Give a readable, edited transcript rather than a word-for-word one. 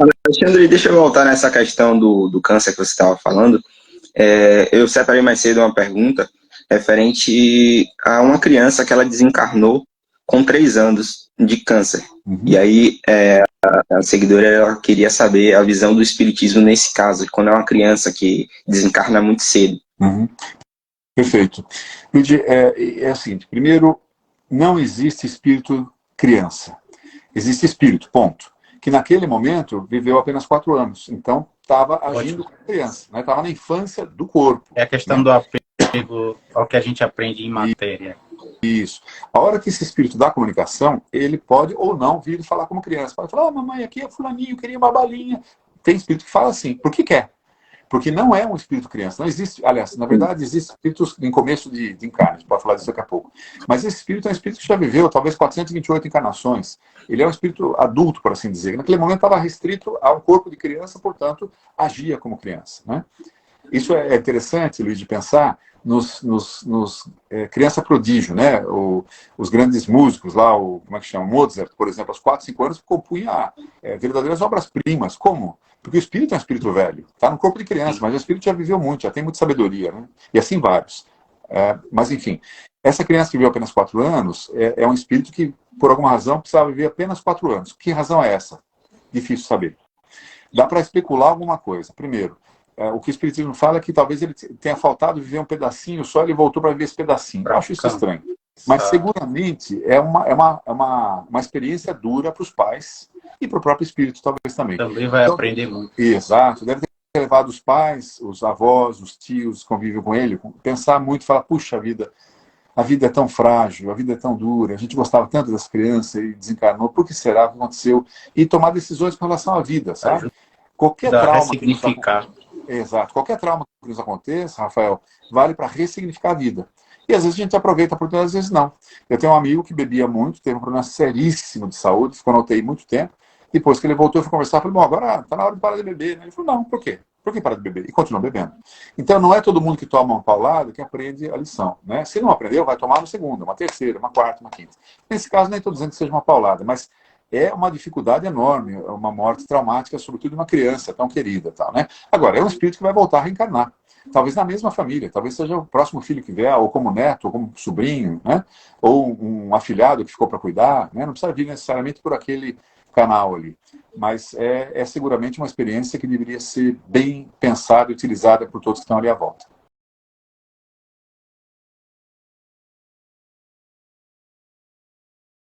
Alexandre, deixa eu voltar nessa questão do câncer que você estava falando. Eu separei mais cedo uma pergunta referente a uma criança que ela desencarnou com 3 anos de câncer. E Uhum. aí, a seguidora ela queria saber a visão do espiritismo nesse caso, quando é uma criança que desencarna muito cedo. Uhum. Perfeito. Luigi, é assim, primeiro, não existe espírito criança. Existe espírito, ponto. Que naquele momento viveu apenas 4 anos. Então, estava agindo Ótimo. como criança, né? Estava na infância do corpo. É a questão Né? do apego ao que a gente aprende em matéria. Isso. A hora que esse espírito da comunicação, ele pode ou não vir falar como criança. Pode falar, mamãe, aqui é fulaninho, queria uma balinha. Tem espírito que fala assim, porque quer. Porque não é um espírito criança. Não existe, aliás, na verdade, existem espíritos em começo de encarne, a gente pode falar disso daqui a pouco. Mas esse espírito é um espírito que já viveu talvez 428 encarnações. Ele é um espírito adulto, por assim dizer. Naquele momento estava restrito a um corpo de criança, portanto, agia como criança. Né? Isso é interessante, Luiz, de pensar nos criança prodígio, né? Os grandes músicos lá, como é que chama? Mozart, por exemplo, aos 4, 5 anos, compunha verdadeiras obras-primas. Como? Porque o espírito é um espírito velho. Está no corpo de criança, mas o espírito já viveu muito, já tem muita sabedoria. Né? E assim vários. Mas, enfim, essa criança que viveu apenas 4 anos é um espírito que, por alguma razão, precisava viver apenas 4 anos. Que razão é essa? Difícil saber. Dá para especular alguma coisa. Primeiro, o que o Espiritismo fala é que talvez ele tenha faltado viver um pedacinho só, ele voltou para viver esse pedacinho. Eu acho isso estranho. Mas seguramente é uma experiência dura para os pais e para o próprio espírito, talvez também. Também vai Então, aprender muito. exato. Deve ter levado os pais, os avós, os tios que convivem com ele, pensar muito, falar, puxa vida, a vida é tão frágil, a vida é tão dura, a gente gostava tanto das crianças e desencarnou, por que será que aconteceu? E tomar decisões com relação à vida, sabe? Qualquer Ajuda a trauma que nos ressignificar. Exato. Qualquer trauma que nos aconteça, Rafael, vale para ressignificar a vida. E às vezes a gente aproveita a oportunidade, às vezes não. Eu tenho um amigo que bebia muito, teve um problema seríssimo de saúde, ficou na UTI muito tempo. Depois que ele voltou, eu fui conversar, falei, bom, agora está na hora de parar de beber. Ele falou, não, por quê? Por que parar de beber? E continua bebendo. Então não é todo mundo que toma uma paulada que aprende a lição. Né? Se não aprendeu, vai tomar uma segunda, uma terceira, uma quarta, uma quinta. Nesse caso, nem estou dizendo que seja uma paulada, mas é uma dificuldade enorme, é uma morte traumática, sobretudo de uma criança tão querida. Tal, né? Agora, é um espírito que vai voltar a reencarnar. Talvez na mesma família, talvez seja o próximo filho que vier, ou como neto, ou como sobrinho, né? Ou um afilhado que ficou para cuidar. Né? Não precisa vir necessariamente por aquele canal ali. Mas é seguramente uma experiência que deveria ser bem pensada e utilizada por todos que estão ali à volta.